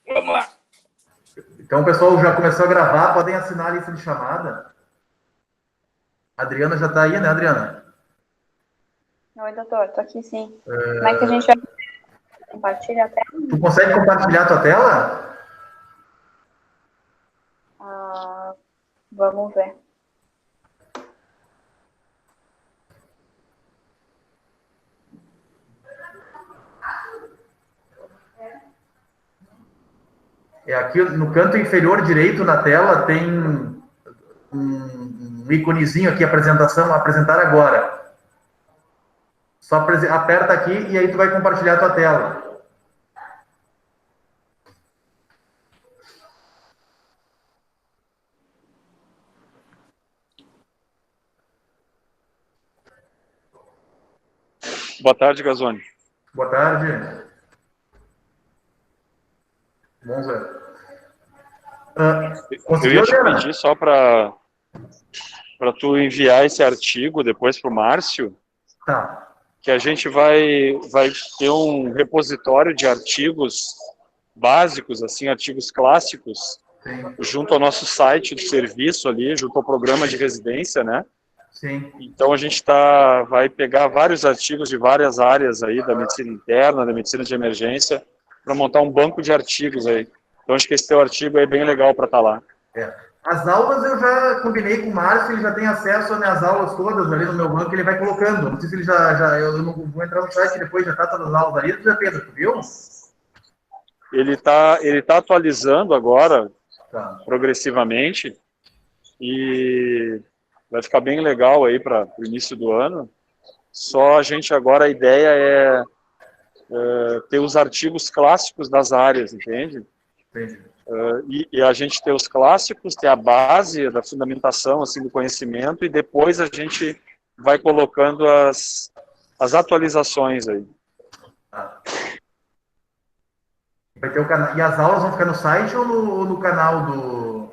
Vamos lá. Então, o pessoal já começou a gravar, podem assinar a lista de chamada. A Adriana já está aí, né, Adriana? Oi, doutor, tô aqui sim. Como é que a gente vai compartilhar a tela? Tu consegue compartilhar a tua tela? Vamos ver. Aqui no canto inferior direito na tela tem um íconezinho aqui, apresentação, apresentar agora. Só aperta aqui e aí tu vai compartilhar a tua tela. Boa tarde, Gazoni. Boa tarde. Vamos ver. Eu ia te pedir só para tu enviar esse artigo depois para o Márcio. Tá. Que a gente vai ter um repositório de artigos básicos, assim, artigos clássicos, Sim. Junto ao nosso site de serviço ali, junto ao programa de residência, né? Sim. Então a gente vai pegar vários artigos de várias áreas aí, da medicina interna, da medicina de emergência, para montar um banco de artigos aí. Então acho que esse teu artigo é bem legal para estar lá. As aulas eu já combinei com o Márcio, ele já tem acesso às minhas aulas todas ali no meu banco, ele vai colocando. Não sei se ele eu não vou entrar no site depois, já está todas as aulas ali. Tu já, Pedro, tu viu? Ele tá atualizando agora, Tá. Progressivamente, e vai ficar bem legal aí para o início do ano. Só a gente agora, a ideia é ter os artigos clássicos das áreas, entende? Entendi. E a gente ter os clássicos, ter a base da fundamentação assim, do conhecimento, e depois a gente vai colocando as atualizações aí. Tá. Vai ter o canal. E as aulas vão ficar no site ou no canal do...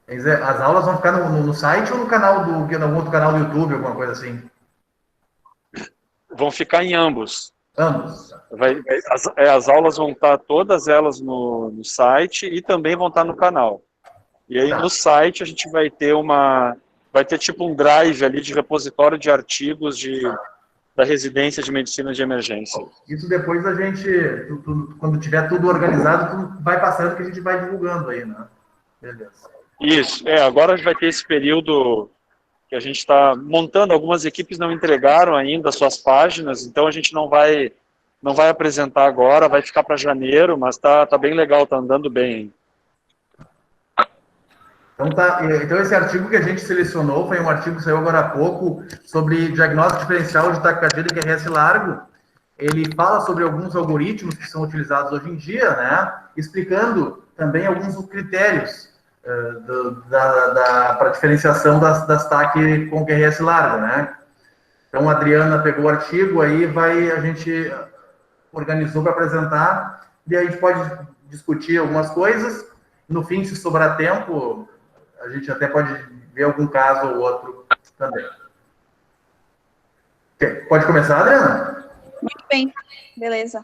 Quer dizer, as aulas vão ficar no site ou no canal no outro canal do YouTube, alguma coisa assim? Vão ficar em ambos. Ambos. As aulas vão estar todas elas no site e também vão estar no canal. E aí no site a gente vai ter tipo um drive ali de repositório de artigos da residência de medicina de emergência. Isso depois a gente, quando tiver tudo organizado, tu vai passando que a gente vai divulgando aí, né? Beleza. Isso, agora a gente vai ter esse período que a gente está montando, algumas equipes não entregaram ainda as suas páginas, então a gente não vai apresentar agora, vai ficar para janeiro, mas tá bem legal, tá andando bem. Então esse artigo que a gente selecionou foi um artigo que saiu agora há pouco sobre diagnóstico diferencial de taquicardia de QRS largo. Ele fala sobre alguns algoritmos que são utilizados hoje em dia, né? Explicando também alguns critérios para diferenciação das TAC com QRS largo, né? Então a Adriana pegou o artigo, aí a gente organizou para apresentar, e aí a gente pode discutir algumas coisas. No fim, se sobrar tempo, a gente até pode ver algum caso ou outro também. Pode começar, Adriana? Muito bem, beleza.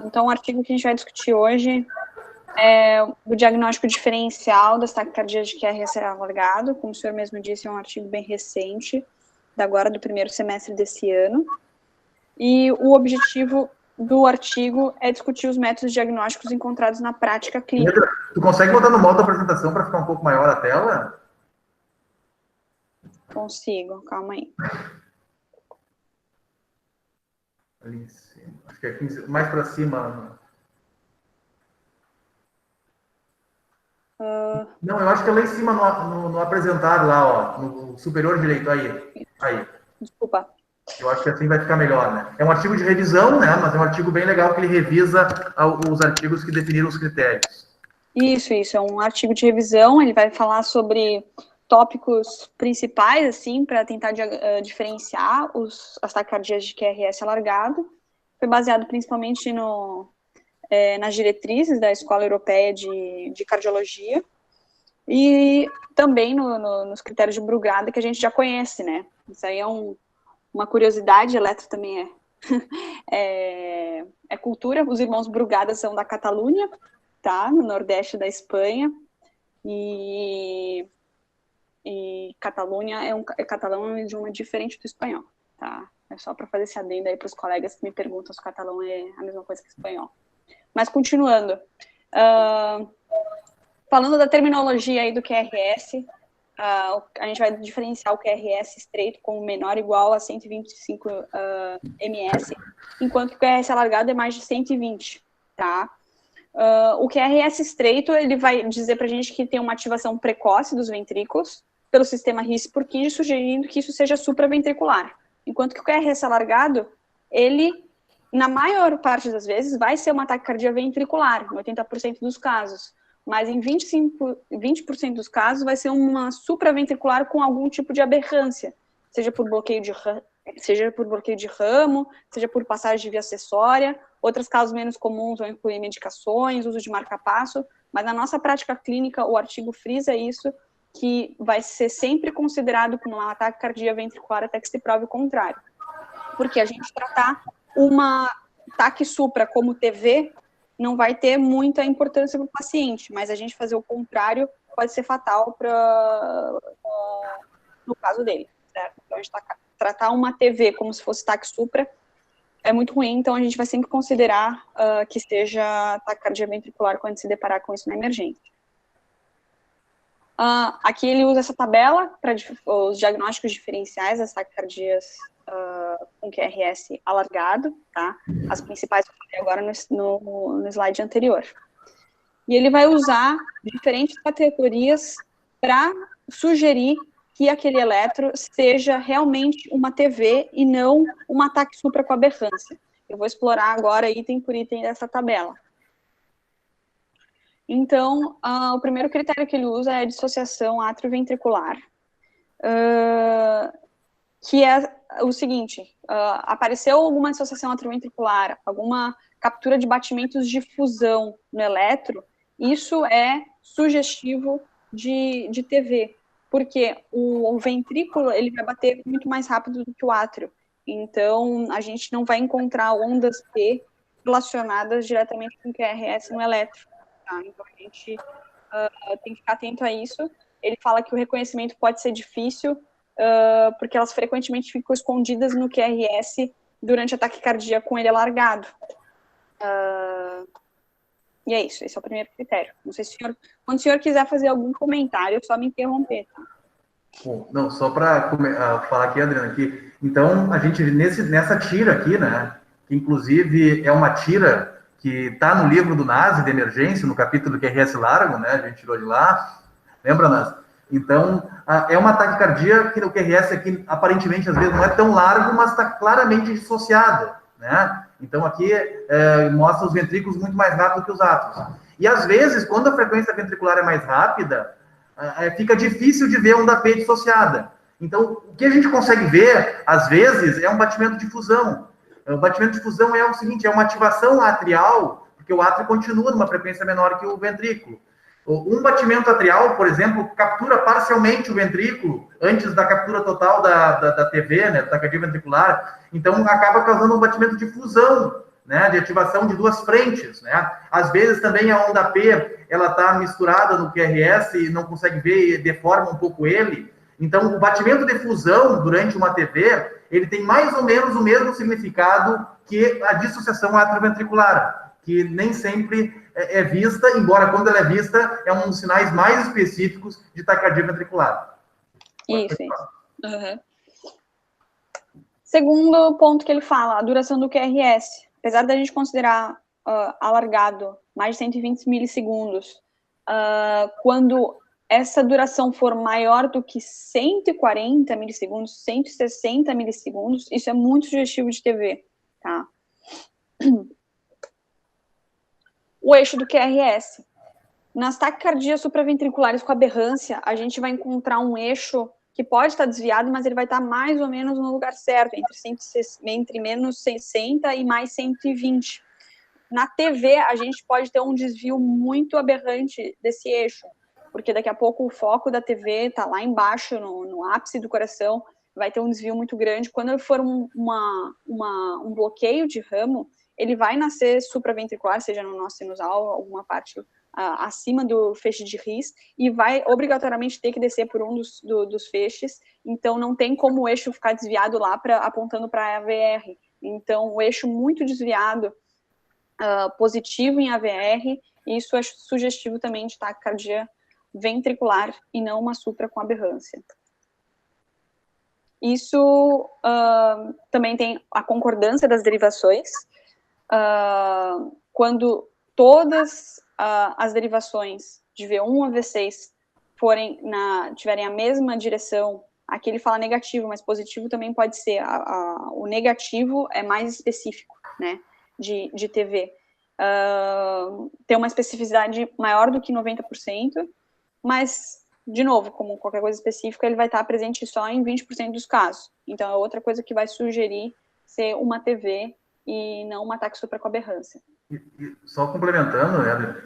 Então, o artigo que a gente vai discutir hoje é o diagnóstico diferencial das taquicardias de QRS alargado. Como o senhor mesmo disse, é um artigo bem recente, do primeiro semestre desse ano. E o objetivo do artigo é discutir os métodos diagnósticos encontrados na prática clínica. Tu consegue botar no modo da apresentação para ficar um pouco maior a tela? Consigo, calma aí. Ali em cima. Acho que é 15, mais para cima. Não, eu acho que é lá em cima no apresentar lá, ó, no superior direito, aí. Desculpa. Eu acho que assim vai ficar melhor, né? É um artigo de revisão, né? Mas é um artigo bem legal que ele revisa os artigos que definiram os critérios. Isso. É um artigo de revisão, ele vai falar sobre tópicos principais, assim, para tentar diferenciar as taquicardias de QRS alargado. Foi baseado principalmente nas diretrizes da Escola Europeia de Cardiologia e também nos critérios de Brugada, que a gente já conhece, né? Isso aí é um uma curiosidade, eletro também é cultura. Os irmãos Brugada são da Catalunha, tá? No nordeste da Espanha. E Catalunha catalão é um idioma diferente do espanhol, tá? É só para fazer esse adendo aí para os colegas que me perguntam se o catalão é a mesma coisa que o espanhol. Mas continuando, falando da terminologia aí do QRS, a gente vai diferenciar o QRS estreito como menor ou igual a 125 ms, enquanto que o QRS alargado é mais de 120, tá? O QRS estreito, ele vai dizer pra gente que tem uma ativação precoce dos ventrículos pelo sistema His-Purkinje, sugerindo que isso seja supraventricular. Enquanto que o QRS alargado, ele, na maior parte das vezes, vai ser uma taquicardia ventricular, em 80% dos casos. Mas em 20% dos casos vai ser uma supraventricular com algum tipo de aberrância, seja por bloqueio de ramo, seja por passagem de via acessória. Outros casos menos comuns vão incluir medicações, uso de marca-passo, mas na nossa prática clínica o artigo frisa isso, que vai ser sempre considerado como um ataque cardíaco ventricular até que se prove o contrário. Porque a gente tratar uma ataque supra como TV não vai ter muita importância para o paciente, mas a gente fazer o contrário pode ser fatal no caso dele, certo? Então, a gente tratar uma TV como se fosse ataque supra é muito ruim, então a gente vai sempre considerar que seja ataque cardíaco ventricular quando se deparar com isso na emergência. Aqui ele usa essa tabela para os diagnósticos diferenciais das taquicardias com QRS alargado, tá? As principais que eu falei agora no slide anterior. E ele vai usar diferentes categorias para sugerir que aquele eletro seja realmente uma TV e não um ataque supra com aberrância. Eu vou explorar agora item por item dessa tabela. Então, o primeiro critério que ele usa é a dissociação atrioventricular, que é o seguinte, apareceu alguma dissociação atrioventricular, alguma captura de batimentos de fusão no eletro, isso é sugestivo de TV, porque o ventrículo ele vai bater muito mais rápido do que o átrio, então a gente não vai encontrar ondas P relacionadas diretamente com o QRS no eletro. Tá? Então, a gente tem que ficar atento a isso. Ele fala que o reconhecimento pode ser difícil, porque elas frequentemente ficam escondidas no QRS durante a taquicardia com ele alargado. E é isso, esse é o primeiro critério. Não sei se quando o senhor quiser fazer algum comentário, é só me interromper, tá? Bom, não, só para falar aqui, Adriana, que então a gente, nessa tira aqui, né, que inclusive é uma tira que está no livro do NASE de emergência, no capítulo QRS largo, né? A gente tirou de lá, lembra, NASE? Então, é uma taquicardia que o QRS aqui, aparentemente, às vezes, não é tão largo, mas está claramente dissociada, né? Então, aqui mostra os ventrículos muito mais rápido que os átrios. E, às vezes, quando a frequência ventricular é mais rápida, fica difícil de ver onda P dissociada. Então, o que a gente consegue ver, às vezes, é um batimento de fusão. O batimento de fusão é o seguinte, é uma ativação atrial, porque o átrio continua numa frequência menor que o ventrículo. Um batimento atrial, por exemplo, captura parcialmente o ventrículo antes da captura total da TV, né, da taquicardia ventricular, então acaba causando um batimento de fusão, né, de ativação de duas frentes, né. Às vezes também a onda P, ela está misturada no QRS e não consegue ver e deforma um pouco ele. Então, o batimento de fusão durante uma TV, ele tem mais ou menos o mesmo significado que a dissociação atrioventricular, que nem sempre é vista, embora quando ela é vista, é um dos sinais mais específicos de taquicardia ventricular. Isso. Uhum. Segundo ponto que ele fala, a duração do QRS. Apesar da gente considerar alargado mais de 120 milissegundos, quando essa duração for maior do que 140 milissegundos, 160 milissegundos, isso é muito sugestivo de TV, tá? O eixo do QRS. Nas taquicardias supraventriculares com aberrância, a gente vai encontrar um eixo que pode estar desviado, mas ele vai estar mais ou menos no lugar certo, entre menos 60 e mais 120. Na TV, a gente pode ter um desvio muito aberrante desse eixo, porque daqui a pouco o foco da TV está lá embaixo, no ápice do coração, vai ter um desvio muito grande. Quando for um bloqueio de ramo, ele vai nascer supraventricular, seja no nó sinusal, alguma parte acima do feixe de His, e vai obrigatoriamente ter que descer por um dos feixes, então não tem como o eixo ficar desviado lá, apontando para a AVR. Então, o eixo muito desviado, positivo em AVR, isso é sugestivo também de taquicardia ventricular e não uma supra com aberrância. Isso também tem a concordância das derivações. Quando todas as derivações de V1 a V6 tiverem a mesma direção, aqui ele fala negativo, mas positivo também pode ser. O negativo é mais específico, né, de TV. Tem uma especificidade maior do que 90%, mas, de novo, como qualquer coisa específica, ele vai estar presente só em 20% dos casos. Então, é outra coisa que vai sugerir ser uma TV e não um ataque supra com aberrância. Só complementando, né,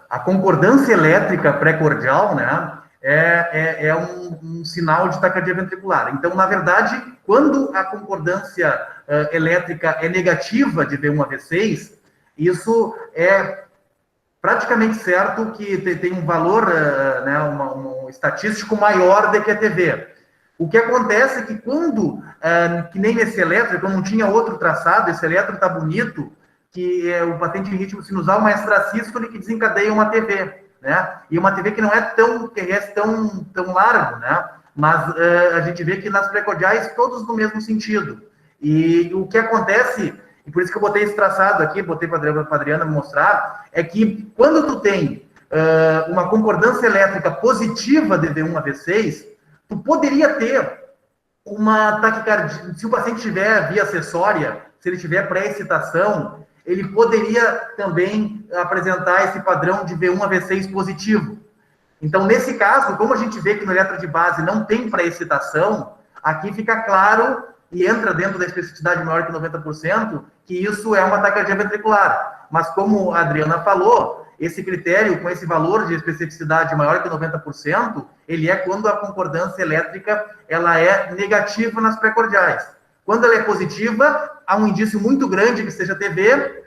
a concordância elétrica pré-cordial, né, é um sinal de taquicardia ventricular. Então, na verdade, quando a concordância elétrica é negativa de V1 a V6, isso é praticamente certo que tem um valor, né, um estatístico maior do que a TV. O que acontece é que quando, que nem nesse eletro, quando não tinha outro traçado, esse eletro está bonito, que é o patente em ritmo sinusal mais tracístole que desencadeia uma TV, né? E uma TV que não é tão largo, né? Mas a gente vê que nas precordiais todos no mesmo sentido. E o que acontece, e por isso que eu botei esse traçado aqui, botei para a Adriana mostrar, é que quando tu tem uma concordância elétrica positiva de V1 a V6, tu poderia ter uma taquicardia, se o paciente tiver via acessória, se ele tiver pré-excitação, ele poderia também apresentar esse padrão de V1 a V6 positivo. Então, nesse caso, como a gente vê que no eletro de base não tem pré-excitação, aqui fica claro, e entra dentro da especificidade maior que 90%, que isso é uma taquicardia ventricular. Mas como a Adriana falou, esse critério, com esse valor de especificidade maior que 90%, ele é quando a concordância elétrica ela é negativa nas pré-cordiais. Quando ela é positiva, há um indício muito grande que seja TV,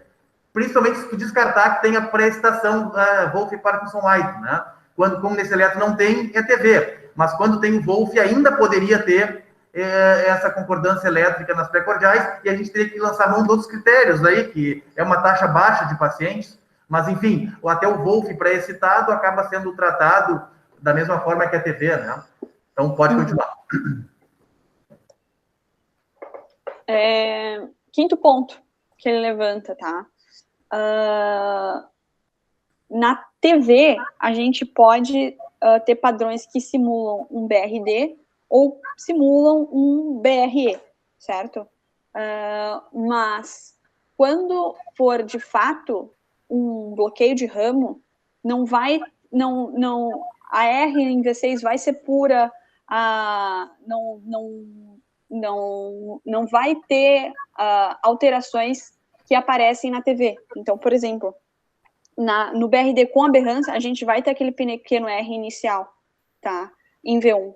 principalmente se tu descartar que tenha pré-excitação Wolff e Parkinson-White, né? Como nesse eletro não tem, é TV. Mas quando tem o Wolff, ainda poderia ter essa concordância elétrica nas pré-cordiais, e a gente teria que lançar mão de outros critérios aí, que é uma taxa baixa de pacientes, mas enfim, até o Wolff pré-excitado acaba sendo tratado da mesma forma que a TV, né? Então pode continuar. Quinto ponto que ele levanta, tá? Na TV, a gente pode ter padrões que simulam um BRD ou simulam um BRE, certo? Mas quando for de fato um bloqueio de ramo, a R em V6 vai ser pura, não vai ter alterações que aparecem na TV. Então, por exemplo, no BRD com aberrância, a gente vai ter aquele pequeno R inicial, tá? Em V1.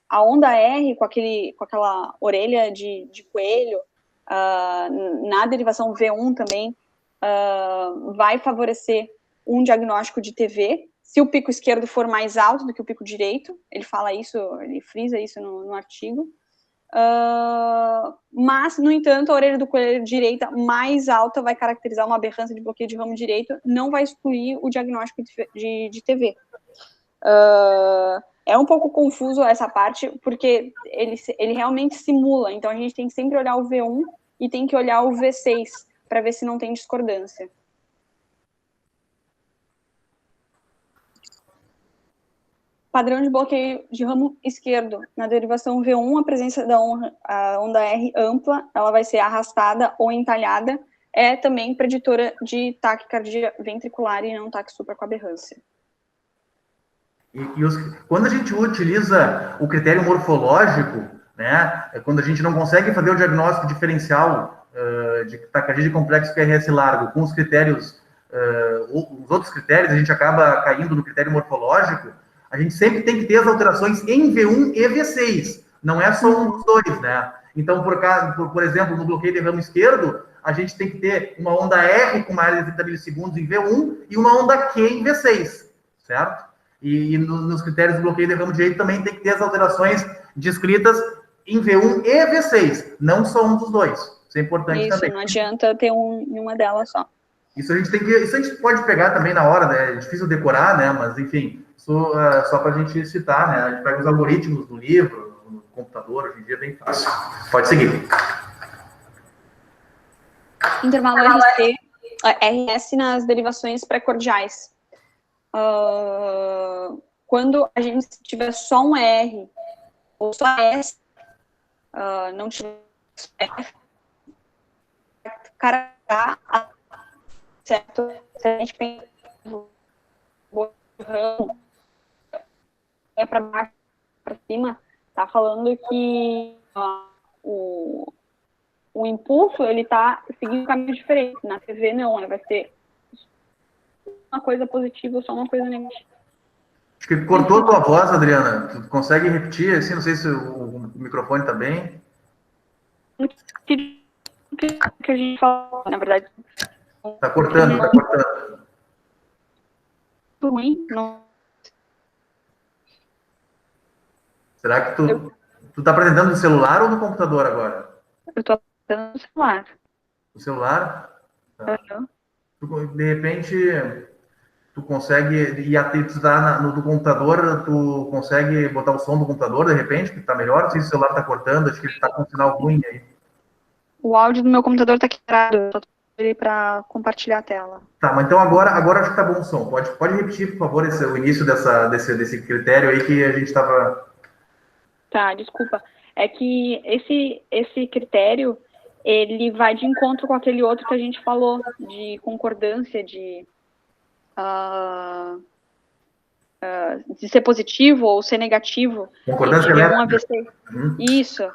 A onda R, com aquela orelha de coelho, na derivação V1 também, vai favorecer um diagnóstico de TV, se o pico esquerdo for mais alto do que o pico direito. Ele fala isso, ele frisa isso no artigo. Mas, no entanto, a orelha do coelho direita mais alta vai caracterizar uma aberrância de bloqueio de ramo direito, não vai excluir o diagnóstico de TV. É um pouco confuso essa parte, porque ele realmente simula, então a gente tem que sempre olhar o V1 e tem que olhar o V6 para ver se não tem discordância. Padrão de bloqueio de ramo esquerdo. Na derivação V1, a presença da onda R ampla, ela vai ser arrastada ou entalhada, é também preditora de taquicardia ventricular e não taque supra com aberrância. Quando a gente utiliza o critério morfológico, né, quando a gente não consegue fazer o diagnóstico diferencial de taquicardia de complexo QRS largo com os critérios, os outros critérios, a gente acaba caindo no critério morfológico. a gente sempre tem que ter as alterações em V1 e V6, não é só um dos dois, né? Então, por exemplo, no bloqueio de ramo esquerdo, a gente tem que ter uma onda R com uma área de 30 milissegundos em V1 e uma onda Q em V6, certo? E nos critérios do bloqueio de ramo direito também tem que ter as alterações descritas em V1 e V6, não só um dos dois. Isso é importante também. Isso, não adianta ter uma delas só. Isso a gente pode pegar também na hora, né? É difícil decorar, né? Mas, enfim, isso só para a gente citar, né? A gente pega os algoritmos do livro, no computador, hoje em dia é bem fácil. Pode seguir. Intervalo RS nas derivações pré-cordiais. Quando a gente tiver só um R ou só S, não tiver F, carregar, certo? Se a gente pensa para baixo, para cima, tá falando que o impulso, ele tá seguindo um caminho diferente. Na TV, não, ela vai ser uma coisa positiva ou só uma coisa negativa. Acho que cortou a tua voz, Adriana. Tu consegue repetir, assim, não sei se o microfone tá bem. O que a gente falou, na verdade. Tá cortando. Ruim, não. Será que tu tá apresentando no celular ou no computador agora? Eu tô apresentando no celular. No celular? Tá. Uhum. De repente, tu consegue, tu tá no do computador, tu consegue botar o som do computador, de repente, que tá melhor? Não sei se o celular tá cortando, acho que ele tá com um sinal ruim aí. O áudio do meu computador tá quebrado, eu só tô ele para compartilhar a tela. Tá, mas então agora acho que tá bom o som. Pode repetir, por favor, o início desse critério aí que a gente estava... Tá, desculpa. É que esse critério, ele vai de encontro com aquele outro que a gente falou, de concordância, de ser positivo ou ser negativo. Concordância elétrica. Isso.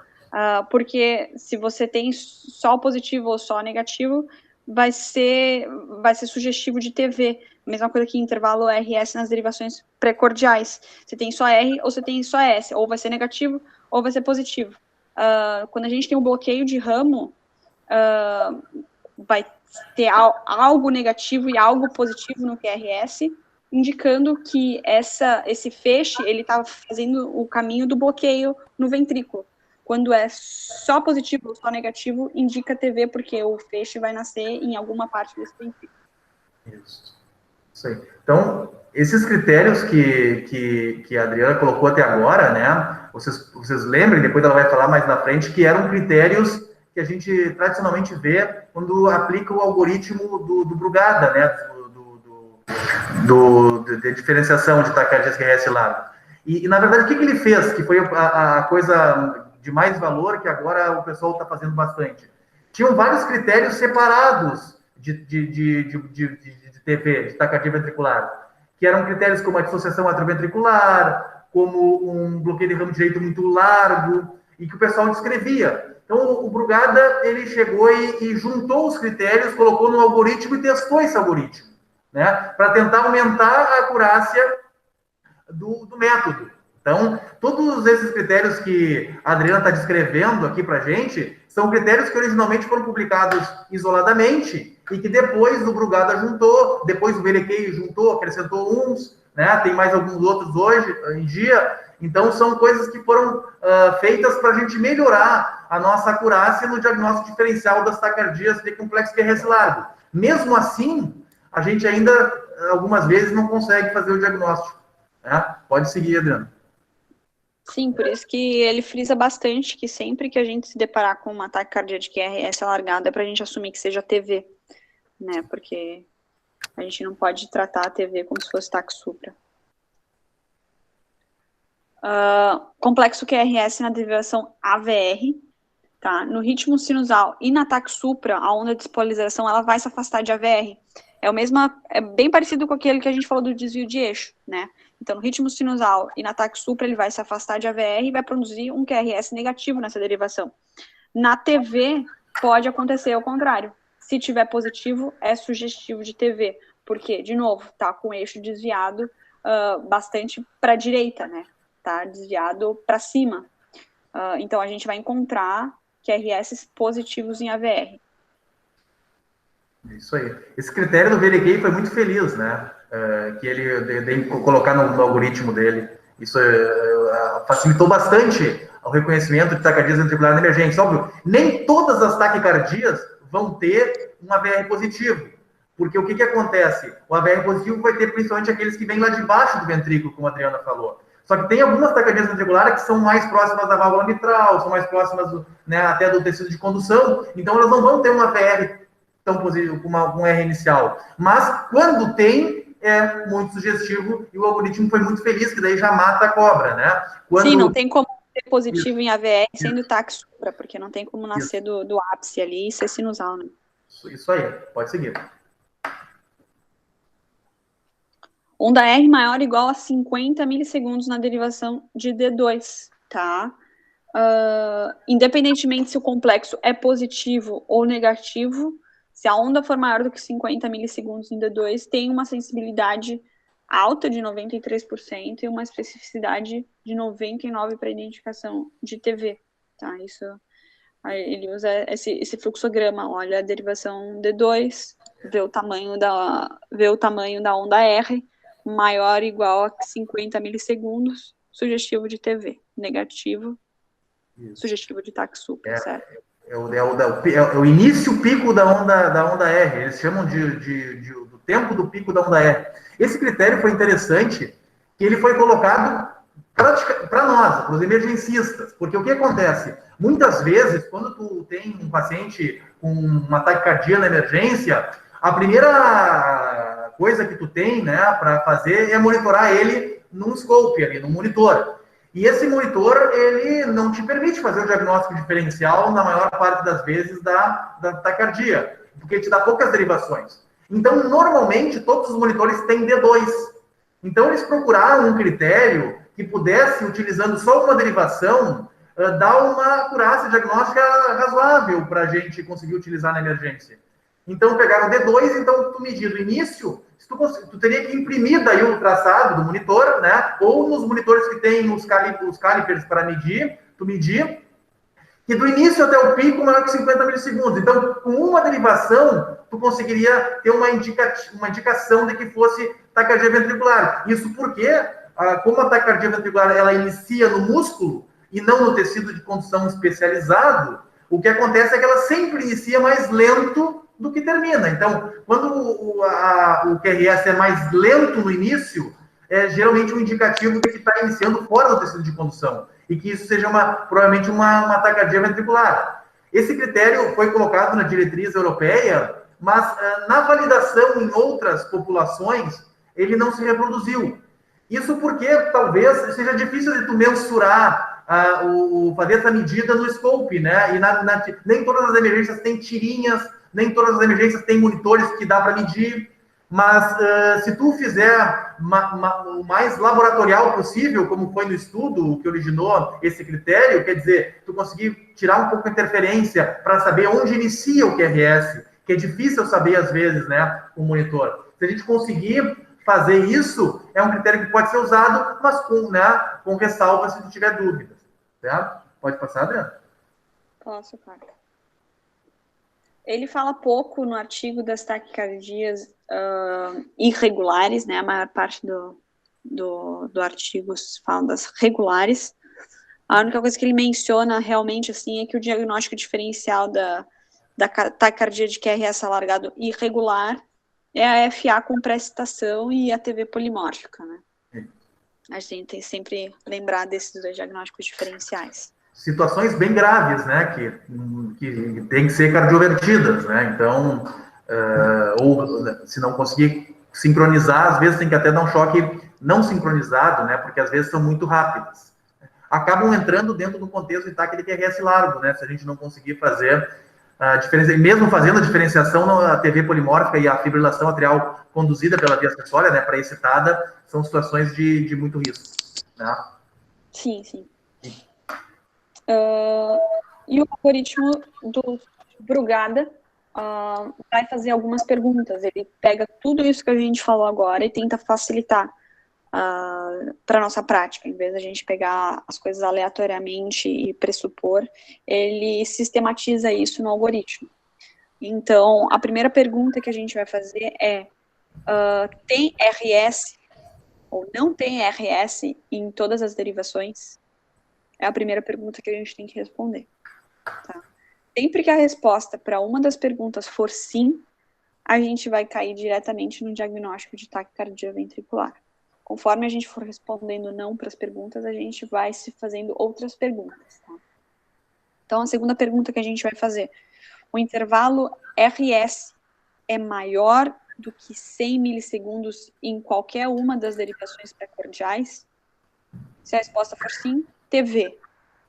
Porque se você tem só positivo ou só negativo, vai ser sugestivo de TV. Mesma coisa que intervalo RS nas derivações pré-cordiais. Você tem só R ou você tem só S. Ou vai ser negativo ou vai ser positivo. Quando a gente tem um bloqueio de ramo, vai ter algo negativo e algo positivo no QRS, indicando que esse feixe ele está fazendo o caminho do bloqueio no ventrículo. Quando é só positivo ou só negativo, indica TV, porque o feixe vai nascer em alguma parte desse ventrículo. Isso aí. Então, esses critérios que a Adriana colocou até agora, né, vocês lembrem, depois ela vai falar mais na frente, que eram critérios que a gente tradicionalmente vê quando aplica o algoritmo do Brugada, né, de diferenciação de taquicardias QRS largo. E, na verdade, o que ele fez, que foi a coisa de mais valor que agora o pessoal está fazendo bastante? Tinham vários critérios separados de TV, de taquicardia ventricular, que eram critérios como a dissociação atrioventricular, como um bloqueio de ramo direito muito largo, e que o pessoal descrevia. Então, o Brugada, ele chegou e juntou os critérios, colocou no algoritmo e testou esse algoritmo, né, para tentar aumentar a acurácia do método. Então, todos esses critérios que a Adriana está descrevendo aqui para a gente são critérios que originalmente foram publicados isoladamente e que depois o Brugada juntou, depois o Belequei juntou, acrescentou uns, né? Tem mais alguns outros hoje em dia. Então, são coisas que foram feitas para a gente melhorar a nossa acurácia no diagnóstico diferencial das taquicardias de complexo QRS largo. Mesmo assim, a gente ainda, algumas vezes, não consegue fazer o diagnóstico. Né? Pode seguir, Adriana. Sim, por isso que ele frisa bastante que sempre que a gente se deparar com uma taquicardia de QRS alargada, é para a gente assumir que seja TV, né? Porque a gente não pode tratar a TV como se fosse TAC supra. Complexo QRS na derivação AVR, tá? No ritmo sinusal e na TAC supra, a onda de despolarização, ela vai se afastar de AVR. É bem parecido com aquele que a gente falou do desvio de eixo, né? Então, no ritmo sinusal e na TAC supra, ele vai se afastar de AVR e vai produzir um QRS negativo nessa derivação. Na TV, pode acontecer ao contrário. Se tiver positivo, é sugestivo de TV. Porque, de novo, tá com o eixo desviado, bastante para a direita, né? Tá desviado para cima. Então, a gente vai encontrar QRS positivos em AVR. Isso aí. Esse critério do VLK foi muito feliz, né? Que ele de colocar no algoritmo dele. Isso facilitou bastante o reconhecimento de taquicardia ventricular na emergência. Óbvio, nem todas as taquicardias vão ter um AVR positivo. Porque o que acontece? O AVR positivo vai ter principalmente aqueles que vêm lá de baixo do ventrículo, como a Adriana falou. Só que tem algumas taquicardias ventriculares que são mais próximas da válvula mitral, são mais próximas, né, até do tecido de condução, então elas não vão ter um AVR tão positivo como um R inicial. Mas, quando tem, é muito sugestivo, e o algoritmo foi muito feliz, que daí já mata a cobra, né? Sim, não tem como ser positivo em AVR sendo TAC supra, porque não tem como nascer do ápice ali e ser sinusal, né? Isso aí, pode seguir. Onda R maior ou igual a 50 milissegundos na derivação de D2, tá? Independentemente se o complexo é positivo ou negativo, se a onda for maior do que 50 milissegundos em D2, tem uma sensibilidade alta de 93% e uma especificidade de 99% para identificação de TV, tá? Isso, ele usa esse fluxograma, olha a derivação D2, vê o tamanho da onda R, maior ou igual a 50 milissegundos, sugestivo de TV, negativo, sugestivo de TAC supra, certo? É o início pico da onda R, eles chamam do tempo do pico da onda R. Esse critério foi interessante, que ele foi colocado para nós, para os emergencistas, porque o que acontece? Muitas vezes, quando tu tem um paciente com uma taquicardia na emergência, a primeira coisa que tu tem, né, para fazer é monitorar ele num scope ali, num monitor. E esse monitor, ele não te permite fazer o diagnóstico diferencial na maior parte das vezes da taquicardia, porque te dá poucas derivações. Então, normalmente, todos os monitores têm D2. Então, eles procuraram um critério que pudesse, utilizando só uma derivação, dar uma acurácia diagnóstica razoável para a gente conseguir utilizar na emergência. Então, pegaram D2, então, tu medir do início, tu teria que imprimir daí o traçado do monitor, né? Ou nos monitores que tem os calipers para medir, tu medir, que do início até o pico maior que 50 milissegundos. Então, com uma derivação, tu conseguiria ter uma indicação de que fosse taquicardia ventricular. Isso porque, como a taquicardia ventricular ela inicia no músculo e não no tecido de condução especializado, o que acontece é que ela sempre inicia mais lento do que termina. Então, quando o QRS é mais lento no início, é geralmente um indicativo de que está iniciando fora do tecido de condução e que isso seja provavelmente uma taquicardia ventricular. Esse critério foi colocado na diretriz europeia, mas na validação em outras populações, ele não se reproduziu. Isso porque talvez seja difícil de tu mensurar, fazer essa medida no scope, né? E nem todas as emergências têm tirinhas, nem todas as emergências têm monitores que dá para medir, mas se tu fizer o mais laboratorial possível, como foi no estudo que originou esse critério, quer dizer, tu conseguir tirar um pouco a interferência para saber onde inicia o QRS, que é difícil saber às vezes, né, com o monitor. Se a gente conseguir fazer isso, é um critério que pode ser usado, mas com ressalva se tu tiver dúvidas. Certo? Pode passar, Adriana? Posso, claro. Ele fala pouco no artigo das taquicardias irregulares, né? A maior parte do artigo fala das regulares. A única coisa que ele menciona realmente assim é que o diagnóstico diferencial da taquicardia de QRS alargado irregular é a FA com pré-excitação e a TV polimórfica, né? A gente tem que sempre lembrar desses dois diagnósticos diferenciais. Situações bem graves, né, que tem que ser cardiovertidas, né, então, ou se não conseguir sincronizar, às vezes tem que até dar um choque não sincronizado, né, porque às vezes são muito rápidas. Acabam entrando dentro do contexto de TAC de QRS largo, né, se a gente não conseguir fazer a diferença, mesmo fazendo a diferenciação, a TV polimórfica e a fibrilação atrial conduzida pela via acessória, né, pré-excitada, são situações de muito risco, né? Sim, sim. E o algoritmo do Brugada vai fazer algumas perguntas. Ele pega tudo isso que a gente falou agora e tenta facilitar para nossa prática, em vez da gente pegar as coisas aleatoriamente e pressupor, ele sistematiza isso no algoritmo. Então, a primeira pergunta que a gente vai fazer é, tem RS ou não tem RS em todas as derivações? É a primeira pergunta que a gente tem que responder. Tá? Sempre que a resposta para uma das perguntas for sim, a gente vai cair diretamente no diagnóstico de taquicardia ventricular. Conforme a gente for respondendo não para as perguntas, a gente vai se fazendo outras perguntas. Tá? Então, a segunda pergunta que a gente vai fazer, o intervalo RS é maior do que 100 milissegundos em qualquer uma das derivações pré-cordiais? Se a resposta for sim, TV.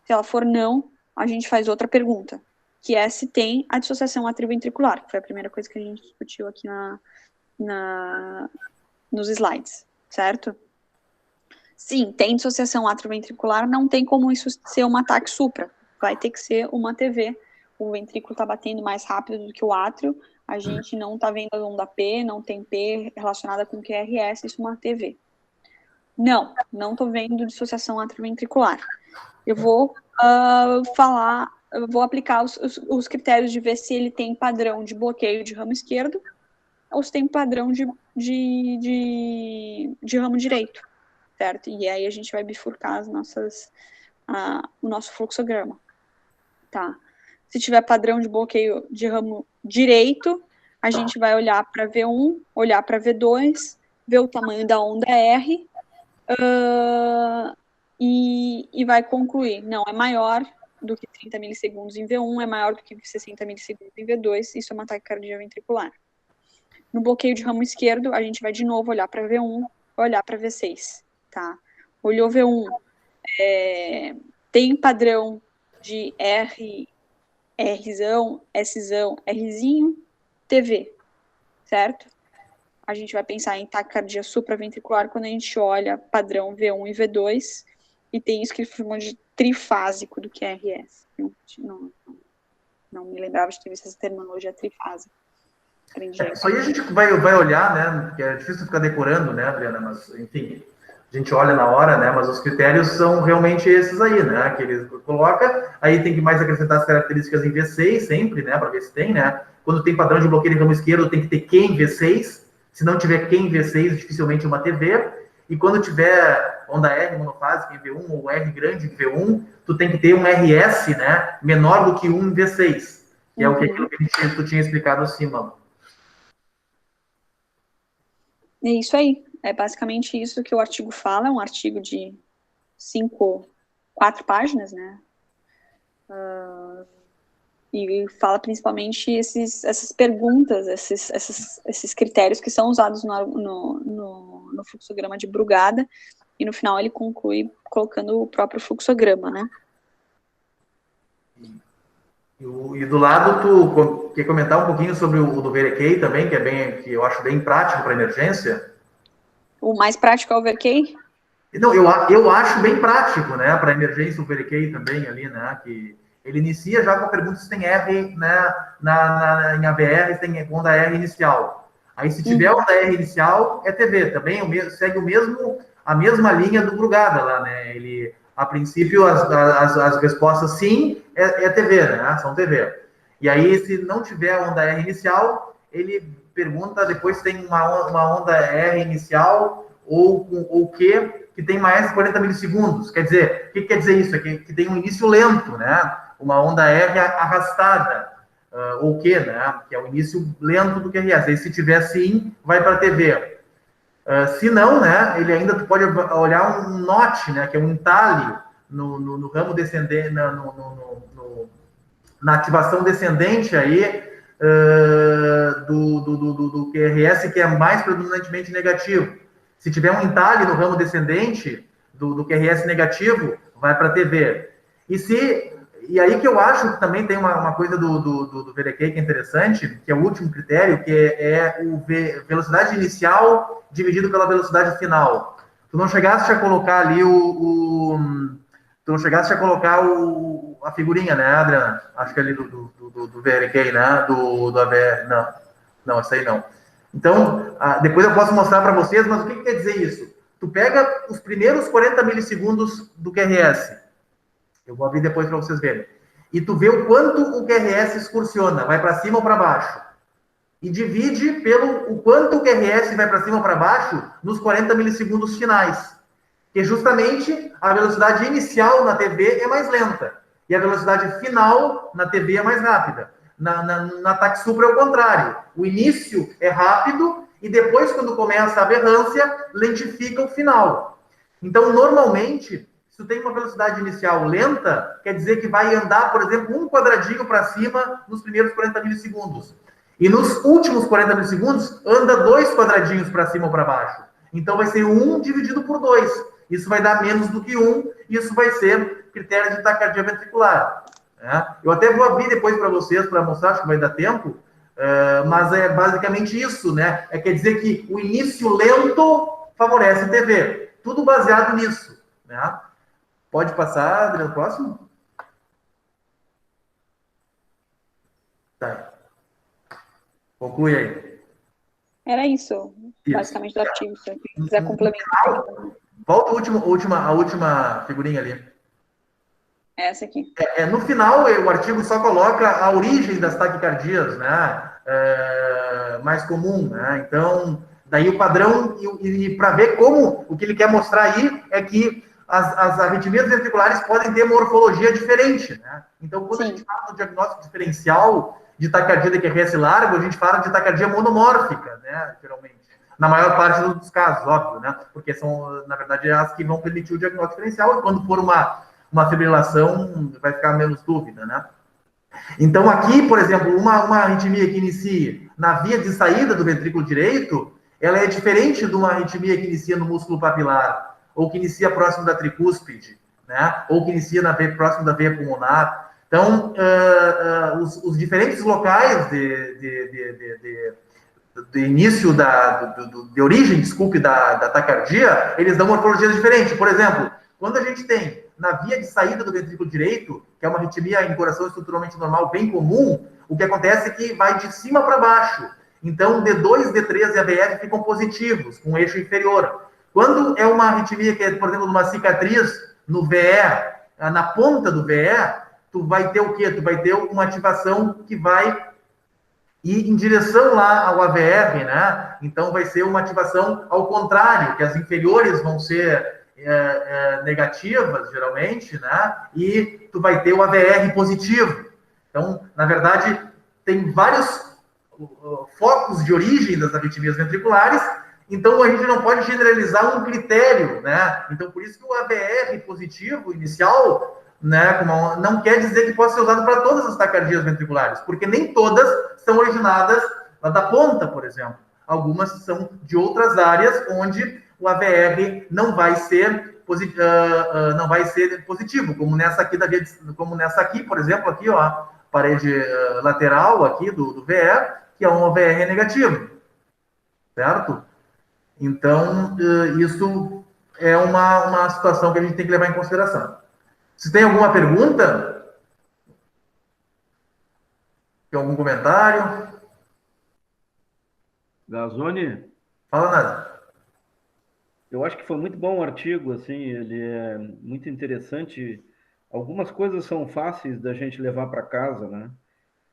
Se ela for não, a gente faz outra pergunta, que é se tem a dissociação atrioventricular, que foi a primeira coisa que a gente discutiu aqui nos slides, certo? Sim, tem dissociação atrioventricular, não tem como isso ser um ataque supra, vai ter que ser uma TV. O ventrículo está batendo mais rápido do que o átrio, a gente não está vendo a onda P, não tem P relacionada com QRS, isso é uma TV. Não estou vendo dissociação atrioventricular. Eu vou eu vou aplicar os critérios de ver se ele tem padrão de bloqueio de ramo esquerdo ou se tem padrão de ramo direito, certo? E aí a gente vai bifurcar o nosso fluxograma, tá? Se tiver padrão de bloqueio de ramo direito, a gente vai olhar para V1, olhar para V2, ver o tamanho da onda R, e vai concluir, não, é maior do que 30 milissegundos em V1, é maior do que 60 milissegundos em V2, isso é uma taquicardia ventricular. No bloqueio de ramo esquerdo, a gente vai de novo olhar para V1, olhar para V6, tá? Olhou V1, tem padrão de Rzão, Szão, Rzinho, TV, certo? A gente vai pensar em taquicardia supraventricular quando a gente olha padrão V1 e V2, e tem isso que eles chamam de trifásico do QRS. Não me lembrava de ter visto essa terminologia trifásica. Isso aí a gente vai olhar, né? Porque é difícil ficar decorando, né, Adriana? Mas, enfim, a gente olha na hora, né? Mas os critérios são realmente esses aí, né? Que eles colocam. Aí tem que mais acrescentar as características em V6 sempre, né? Para ver se tem, né? Quando tem padrão de bloqueio de ramo esquerdo, tem que ter Q em V6. Se não tiver Q em V6, dificilmente uma TV. E quando tiver onda R monofásica em V1 ou R grande em V1, tu tem que ter um RS, né? Menor do que 1 em V6. Que é aquilo que tu tinha explicado acima. É isso aí. É basicamente isso que o artigo fala. É um artigo de 4 páginas, né? E fala principalmente essas perguntas, esses critérios que são usados no fluxograma de Brugada, e no final ele conclui colocando o próprio fluxograma, né? E do lado, tu quer comentar um pouquinho sobre o do VRK também, que eu acho bem prático para emergência? O mais prático é o VRK? Não, eu acho bem prático, né, para emergência o VRK também ali, né, que ele inicia já com a pergunta se tem R, né, em AVR, se tem onda R inicial. Aí se tiver onda R inicial, é TV, também segue a mesma linha do Brugada lá, né, ele, a princípio, as respostas sim, é TV, né, são TV. E aí, se não tiver onda R inicial, ele pergunta depois se tem uma onda R inicial ou que tem mais de 40 milissegundos. Quer dizer, o que quer dizer isso? É que tem um início lento, né? Uma onda R arrastada, ou que, né? Que é o início lento do QRS. Aí, se tiver sim, vai para a TV. Se não, né? Ele ainda pode olhar um NOT, né? Que é um entalhe no ramo descendente, na ativação descendente aí, do QRS, que é mais predominantemente negativo. Se tiver um entalhe no ramo descendente do QRS negativo, vai para a TV. E aí que eu acho que também tem uma coisa do VDK que é interessante, que é o último critério, que é o velocidade inicial dividido pela velocidade final. Tu não chegaste a colocar ali a figurinha, né, Adriana? Acho que é ali do VRK, né? Do AVR. Não, essa aí não. Então, depois eu posso mostrar para vocês, mas o que quer dizer isso? tu pega os primeiros 40 milissegundos do QRS, eu vou abrir depois para vocês verem, e tu vê o quanto o QRS excursiona, vai para cima ou para baixo, e divide pelo o quanto o QRS vai para cima ou para baixo nos 40 milissegundos finais, que justamente a velocidade inicial na TV é mais lenta, e a velocidade final na TV é mais rápida. Na TAC Supra é o contrário, o início é rápido, e depois, quando começa a aberrância, lentifica o final. Então, normalmente, se tu tem uma velocidade inicial lenta, quer dizer que vai andar, por exemplo, um quadradinho para cima nos primeiros 40 milissegundos. E nos últimos 40 milissegundos, anda 2 quadradinhos para cima ou para baixo. Então, vai ser 1 dividido por 2. Isso vai dar menos do que 1, e isso vai ser critério de taquicardia ventricular. Né? Eu até vou abrir depois para vocês, para mostrar, acho que vai dar tempo, mas é basicamente isso, né? Quer dizer que o início lento favorece a TV. Tudo baseado nisso. Né? Pode passar, Adriano, próximo? Tá. Conclui aí. Era isso, basicamente, do artigo. Se quiser complementar. Volta a última figurinha ali. Essa aqui. No final, o artigo só coloca a origem das taquicardias, né? Mais comum, né? Então, daí o padrão, e para ver como, o que ele quer mostrar aí é que as arritmias ventriculares podem ter morfologia diferente, né? Então, quando a gente fala no diagnóstico diferencial de taquicardia de QRS largo, a gente fala de taquicardia monomórfica, né? Geralmente. Na maior parte dos casos, óbvio, né? Porque são, na verdade, as que vão permitir o diagnóstico diferencial, e quando for uma fibrilação, vai ficar menos dúvida, né? Então, aqui, por exemplo, uma arritmia que inicia na via de saída do ventrículo direito, ela é diferente de uma arritmia que inicia no músculo papilar, ou que inicia próximo da tricúspide, né? Ou que inicia próximo da veia pulmonar. Então, os diferentes locais de início de origem, desculpe, da taquicardia, eles dão morfologias diferentes. Por exemplo, quando a gente tem na via de saída do ventrículo direito, que é uma arritmia em coração estruturalmente normal bem comum, o que acontece é que vai de cima para baixo. Então, D2, D3 e AVF ficam positivos, com o eixo inferior. Quando é uma arritmia que é, por exemplo, uma cicatriz no VE, na ponta do VE, tu vai ter o quê? Tu vai ter uma ativação que vai ir em direção lá ao AVR, né? Então, vai ser uma ativação ao contrário, que as inferiores vão ser negativas, geralmente, né? E tu vai ter o AVR positivo. Então, na verdade, tem vários focos de origem das arritmias ventriculares, então a gente não pode generalizar um critério, né? Então, por isso que o AVR positivo inicial, né, não quer dizer que possa ser usado para todas as taquicardias ventriculares, porque nem todas são originadas lá da ponta, por exemplo. Algumas são de outras áreas onde o AVR não vai ser positivo, como nessa aqui, por exemplo, aqui, ó, parede lateral aqui do VE, que é um AVR negativo, certo? Então, isso é uma situação que a gente tem que levar em consideração. Se tem alguma pergunta? Tem algum comentário? Gazzoni? Fala, Nada. Eu acho que foi muito bom o artigo, assim, ele é muito interessante. Algumas coisas são fáceis da gente levar para casa, né?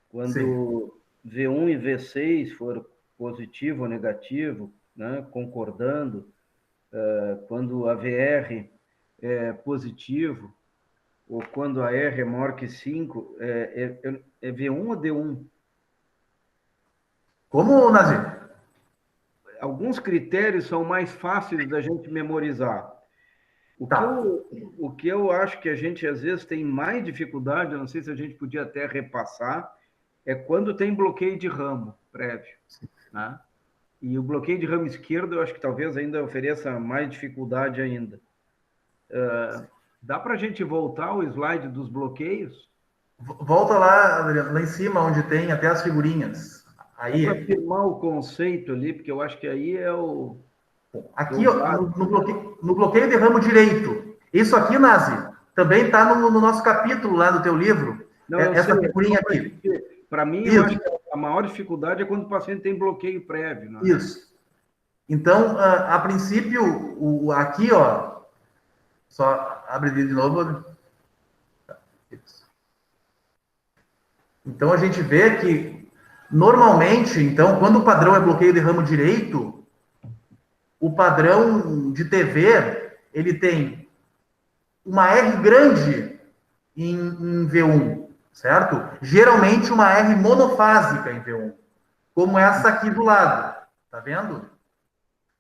Quando Sim. V1 e V6 for positivo ou negativo, né? Concordando, quando a VR é positivo, ou quando a R é maior que 5, é V1 ou D1? Como, Nazir? Alguns critérios são mais fáceis da gente memorizar. O que eu acho que a gente, às vezes, tem mais dificuldade, eu não sei se a gente podia até repassar, é quando tem bloqueio de ramo prévio. Né? E o bloqueio de ramo esquerdo, eu acho que talvez ainda ofereça mais dificuldade ainda. Dá para a gente voltar ao slide dos bloqueios? Volta lá, Adriano, lá em cima, onde tem até as figurinhas. Aí. Para afirmar o conceito ali, porque eu acho que aí é o... Aqui, ó, no bloqueio de ramo direito. Isso aqui, Nazi, também está no nosso capítulo lá do teu livro. Não, essa figurinha aqui. Para mim, eu acho que a maior dificuldade é quando o paciente tem bloqueio prévio. Né? Isso. Então, a princípio, aqui, ó, só abre de novo. Então, a gente vê que, normalmente, então, quando o padrão é bloqueio de ramo direito, o padrão de TV, ele tem uma R grande em V1, certo? Geralmente, uma R monofásica em V1, como essa aqui do lado, tá vendo?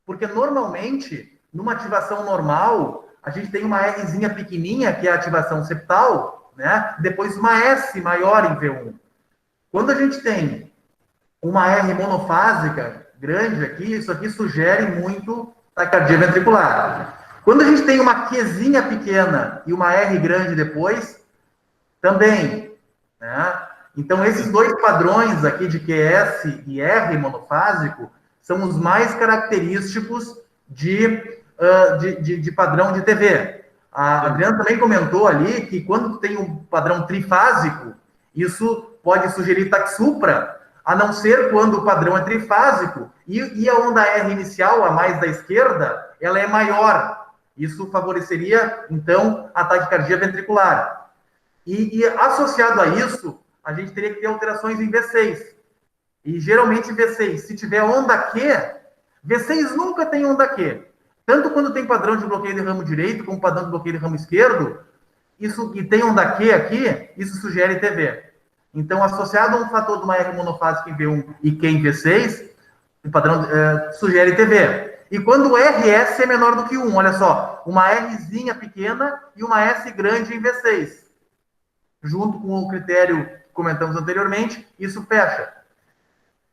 Porque, normalmente, numa ativação normal, a gente tem uma Rzinha pequenininha, que é a ativação septal, né? Depois uma S maior em V1. Quando a gente tem uma R monofásica grande aqui, isso aqui sugere muito taquicardia ventricular. Quando a gente tem uma Qzinha pequena e uma R grande depois, também, né? Então, esses dois padrões aqui de QS e R monofásico são os mais característicos de padrão de TV. A Adriana também comentou ali que quando tem um padrão trifásico, isso pode sugerir taxupra, a não ser quando o padrão é trifásico e a onda R inicial, a mais da esquerda, ela é maior. Isso favoreceria, então, a taquicardia ventricular. E associado a isso, a gente teria que ter alterações em V6. E geralmente V6, se tiver onda Q, V6 nunca tem onda Q. Tanto quando tem padrão de bloqueio de ramo direito, como padrão de bloqueio de ramo esquerdo, isso, e tem onda Q aqui, isso sugere TV. Então, associado a um fator de uma R monofásica em V1 e Q em V6, o padrão sugere TV. E quando o RS é menor do que 1, olha só, uma Rzinha pequena e uma S grande em V6. Junto com o critério que comentamos anteriormente, isso fecha.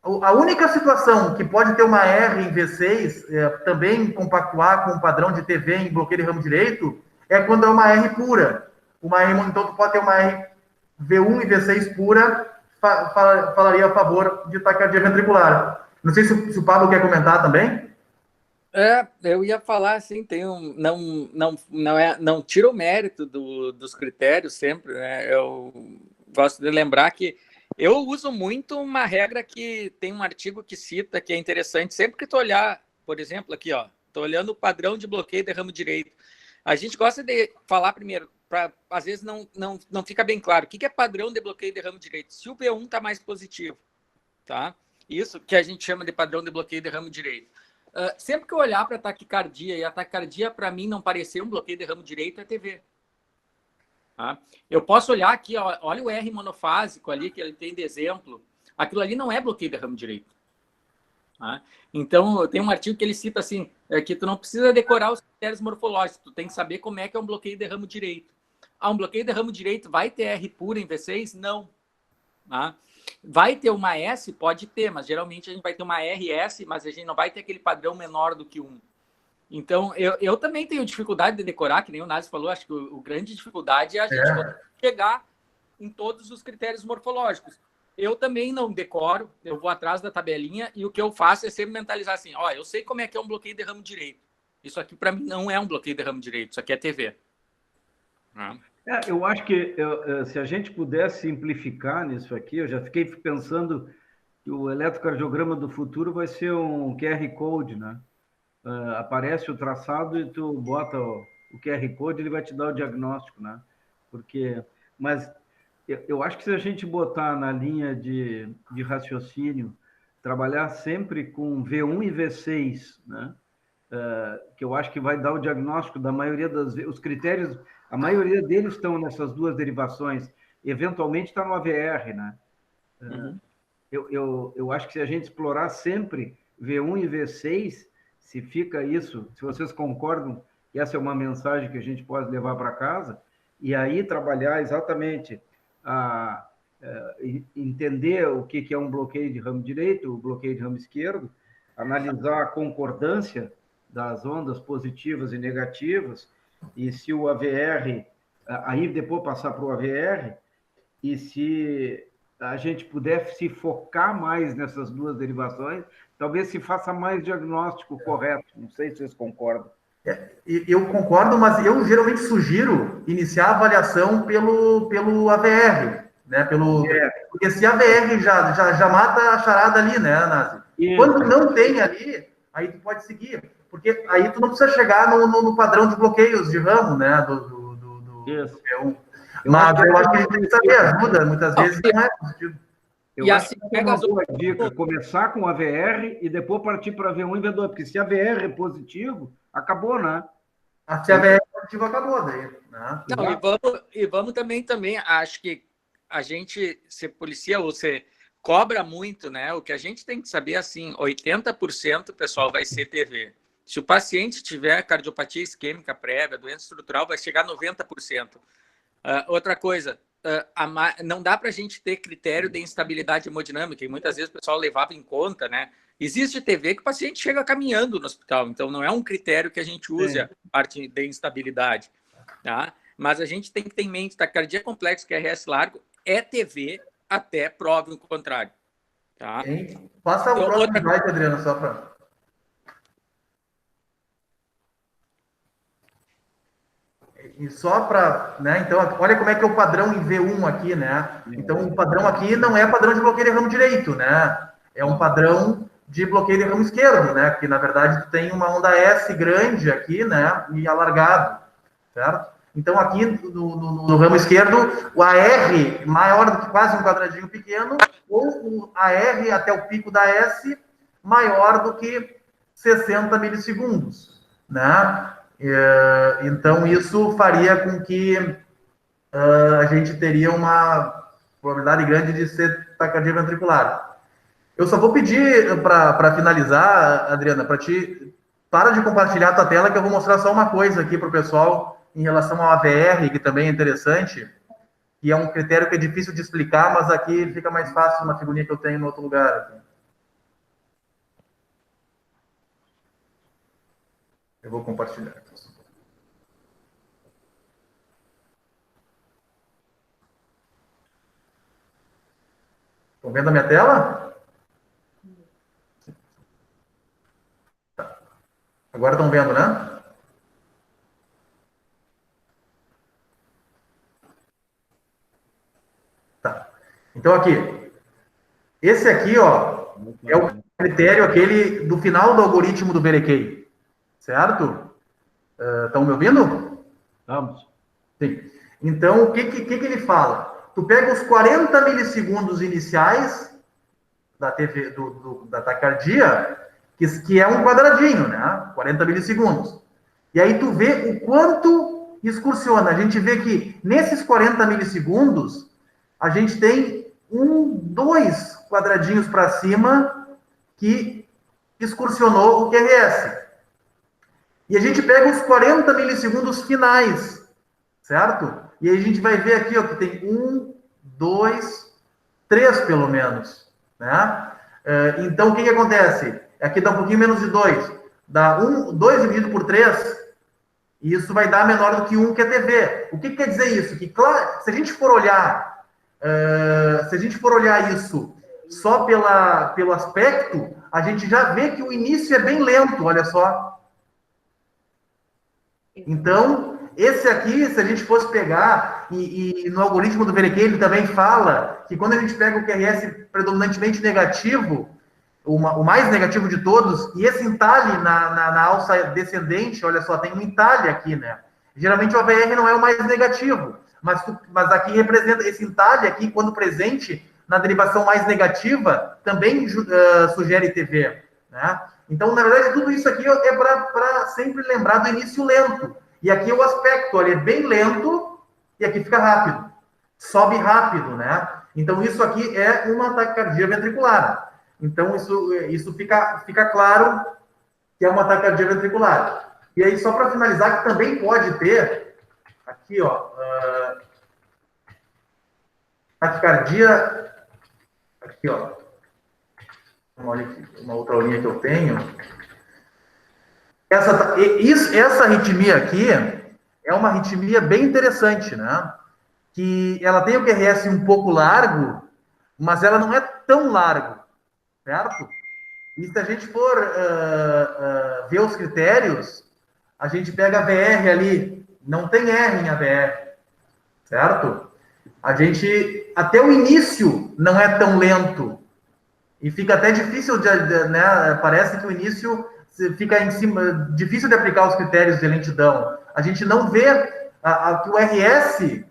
A única situação que pode ter uma R em V6, também compactuar com o padrão de TV em bloqueio de ramo direito, é quando é uma R pura. Então, tu pode ter uma R V1 e V6 pura, falaria a favor de taquicardia ventricular. Não sei se o Pablo quer comentar também. Eu ia falar assim, não tira o mérito dos critérios sempre, né? Eu gosto de lembrar que eu uso muito uma regra que tem um artigo que cita, que é interessante, sempre que tu olhar, por exemplo, aqui, ó, tô olhando o padrão de bloqueio de ramo direito. A gente gosta de falar primeiro, às vezes não fica bem claro, o que é padrão de bloqueio de ramo direito? Se o V1 está mais positivo, tá? Isso que a gente chama de padrão de bloqueio de ramo direito. Sempre que eu olhar para a taquicardia, e a taquicardia, para mim, não parecer um bloqueio de ramo direito, é TV. Tá? Eu posso olhar aqui, ó, olha o R monofásico ali, que ele tem de exemplo. Aquilo ali não é bloqueio de ramo direito. Tá? Então, tem um artigo que ele cita assim, que tu não precisa decorar os critérios morfológicos, tu tem que saber como é que é um bloqueio de ramo direito. Um bloqueio de ramo direito vai ter R pura em V6? Não. Tá? Vai ter uma S? Pode ter, mas geralmente a gente vai ter uma RS, mas a gente não vai ter aquele padrão menor do que 1. Então, eu também tenho dificuldade de decorar, que nem o Nazi falou, acho que a grande dificuldade é a gente chegar em todos os critérios morfológicos. Eu também não decoro, eu vou atrás da tabelinha e o que eu faço é sempre mentalizar assim, ó, eu sei como é que é um bloqueio de ramo direito. Isso aqui, para mim, não é um bloqueio de ramo direito, isso aqui é TV. Eu acho que se a gente pudesse simplificar nisso aqui, eu já fiquei pensando que o eletrocardiograma do futuro vai ser um QR Code, né? Aparece o traçado e tu bota o QR Code, ele vai te dar o diagnóstico, né? Mas eu acho que se a gente botar na linha de raciocínio, trabalhar sempre com V1 e V6, né? Que eu acho que vai dar o diagnóstico da maioria os critérios, a maioria deles estão nessas duas derivações, eventualmente está no AVR, né? Eu acho que se a gente explorar sempre V1 e V6, se fica isso, se vocês concordam que essa é uma mensagem que a gente pode levar para casa, e aí trabalhar exatamente entender o que é um bloqueio de ramo direito, o bloqueio de ramo esquerdo, analisar a concordância das ondas positivas e negativas, e se o AVR, aí depois passar para o AVR, e se a gente puder se focar mais nessas duas derivações, talvez se faça mais diagnóstico correto. Não sei se vocês concordam. Eu concordo, mas eu geralmente sugiro iniciar a avaliação pelo AVR, né? Porque se a AVR já mata a charada ali, né, Nazi? Quando não tem ali, aí tu pode seguir, porque aí tu não precisa chegar no padrão de bloqueios de ramo, né, do P1. Mas eu acho que a gente tem que saber ajuda, muitas vezes não é positivo. Eu acho que é uma boa dica, começar com a VR e depois partir para V1 e V2, porque se a VR é positivo, acabou, né? Se a VR é positivo, acabou daí. Né? Não, e vamos também, acho que a gente, se policia ou se cobra muito, né? O que a gente tem que saber, assim, 80%, pessoal, vai ser TV. Se o paciente tiver cardiopatia isquêmica prévia, doença estrutural, vai chegar a 90%. Outra coisa, não dá para a gente ter critério de instabilidade hemodinâmica, e muitas vezes o pessoal levava em conta, né? Existe TV que o paciente chega caminhando no hospital, então não é um critério que a gente use a parte de instabilidade, tá? Mas a gente tem que ter em mente, taquicardia complexa, QRS largo, é TV até prove o contrário, tá? Passa o próximo slide, Adriano, só para... E só para, né, então, olha como é que é o padrão em V1 aqui, né? Então, o padrão aqui não é padrão de bloqueio de ramo direito, né? É um padrão de bloqueio de ramo esquerdo, né? Que, na verdade, tu tem uma onda S grande aqui, né? E alargado, certo? Então, aqui no ramo esquerdo, o AR maior do que quase um quadradinho pequeno, ou o AR até o pico da S maior do que 60 milissegundos, né? Então, isso faria com que a gente teria uma probabilidade grande de ser taquicardia ventricular. Eu só vou pedir, para finalizar, Adriana, para de compartilhar a tua tela, que eu vou mostrar só uma coisa aqui para o pessoal em relação ao AVR, que também é interessante, que é um critério que é difícil de explicar, mas aqui fica mais fácil uma figurinha que eu tenho em outro lugar. Aqui. Eu vou compartilhar. Estão vendo a minha tela? Agora estão vendo, né? Tá. Então, aqui. Esse aqui, ó, é o critério aquele do final do algoritmo do Berekei. Certo? Estão me ouvindo? Vamos. Sim. Então, o que ele fala? Tu pega os 40 milissegundos iniciais da TV, da taquicardia, que é um quadradinho, né? 40 milissegundos. E aí tu vê o quanto excursiona. A gente vê que nesses 40 milissegundos, a gente tem 2 quadradinhos para cima que excursionou o QRS. E a gente pega os 40 milissegundos finais, certo? E aí a gente vai ver aqui, ó, que tem 1, 2, 3 pelo menos, né? Então, o que acontece? Aqui dá um pouquinho menos de 2. Dá 2 dividido por 3, e isso vai dar menor do que 1, que é TV. O que quer dizer isso? Que, claro, se a gente for olhar isso só pelo aspecto, a gente já vê que o início é bem lento, olha só. Então, esse aqui, se a gente fosse pegar, e no algoritmo do Berekei ele também fala que quando a gente pega o QRS predominantemente negativo, o mais negativo de todos, e esse entalhe na alça descendente, olha só, tem um entalhe aqui, né? Geralmente o AVR não é o mais negativo, mas aqui representa esse entalhe aqui, quando presente na derivação mais negativa, também sugere TV, né? Então, na verdade, tudo isso aqui é para sempre lembrar do início lento. E aqui o aspecto, olha, é bem lento e aqui fica rápido. Sobe rápido, né? Então, isso aqui é uma taquicardia ventricular. Então, isso fica claro que é uma taquicardia ventricular. E aí, só para finalizar, que também pode ter, aqui, ó, taquicardia, aqui, ó, olha aqui, uma outra linha que eu tenho. Essa arritmia aqui é uma arritmia bem interessante, né? Que ela tem o QRS um pouco largo, mas ela não é tão largo, certo? E se a gente for ver os critérios, a gente pega a VR ali, não tem R em AVR, certo? Até o início não é tão lento. E fica até difícil, né? Parece que o início fica em cima, difícil de aplicar os critérios de lentidão. A gente não vê que o RS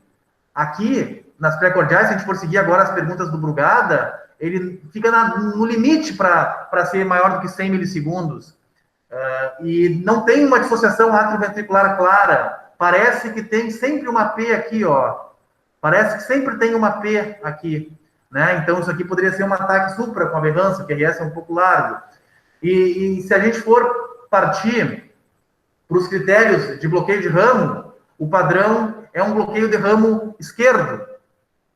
aqui, nas pré-cordiais, se a gente for seguir agora as perguntas do Brugada, ele fica no limite para ser maior do que 100 milissegundos. E não tem uma dissociação atrioventricular clara. Parece que tem sempre uma P aqui, ó. Parece que sempre tem uma P aqui, né? Então, isso aqui poderia ser um ataque supra com aberrância, que RS é um pouco largo. E se a gente for partir para os critérios de bloqueio de ramo, o padrão é um bloqueio de ramo esquerdo,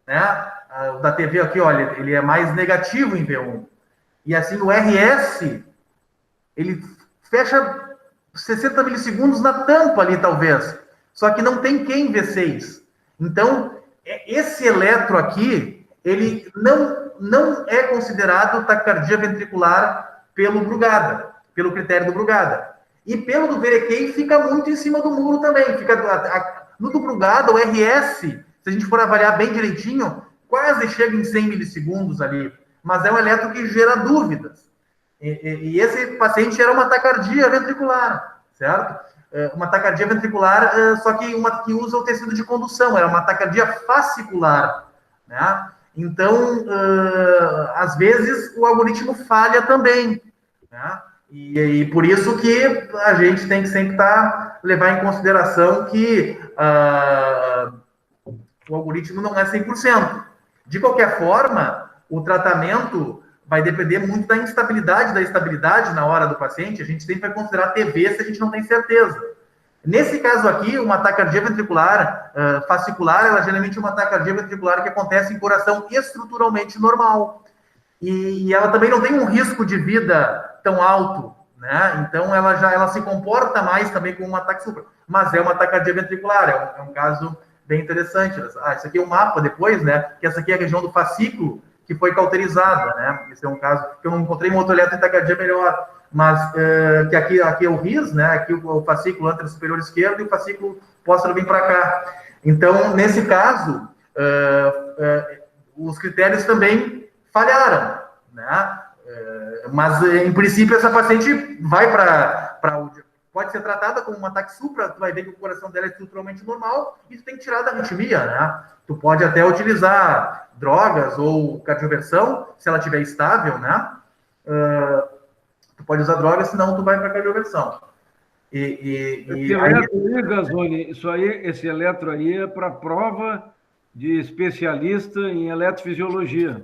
né? O da TV aqui, olha, ele é mais negativo em V1. E assim, o RS, ele fecha 60 milissegundos na tampa ali, talvez. Só que não tem Q em V6. Então, esse eletro aqui, ele não é considerado taquicardia ventricular pelo Brugada, pelo critério do Brugada. E pelo do Verequei fica muito em cima do muro também. No do Brugada, o RS, se a gente for avaliar bem direitinho, quase chega em 100 milissegundos ali. Mas é um eletro que gera dúvidas. E esse paciente era uma taquicardia ventricular, certo? Uma taquicardia ventricular, só que uma que usa o tecido de condução, era uma taquicardia fascicular, né? Então, às vezes, o algoritmo falha também, né? E por isso que a gente tem que sempre levar em consideração que o algoritmo não é 100%. De qualquer forma, o tratamento vai depender muito da instabilidade, da estabilidade na hora do paciente. A gente sempre vai considerar TV se a gente não tem certeza. Nesse caso aqui, uma taquicardia ventricular fascicular, ela geralmente é uma taquicardia ventricular que acontece em coração estruturalmente normal. E ela também não tem um risco de vida tão alto, né? Então, ela se comporta mais também como um ataque supra. Mas é uma taquicardia ventricular, é um caso bem interessante. Isso aqui é um mapa depois, né? Que essa aqui é a região do fascículo, que foi cauterizada, né? Esse é um caso que eu não encontrei um outro eletro de taquicardia melhor, mas que aqui é o RIS, né? Aqui o fascículo antero superior esquerdo e o fascículo póstero vem para cá. Então, nesse caso, os critérios também falharam, né? Mas, em princípio, essa paciente vai pode ser tratada como um ataque supra, tu vai ver que o coração dela é estruturalmente normal e tu tem que tirar da arritmia, né? Tu pode até utilizar drogas ou cardioversão, se ela estiver estável, né? Tu pode usar drogas, senão tu vai para cardioversão. Esse eletro aí, Gazzoni, esse eletro aí é para prova de especialista em eletrofisiologia.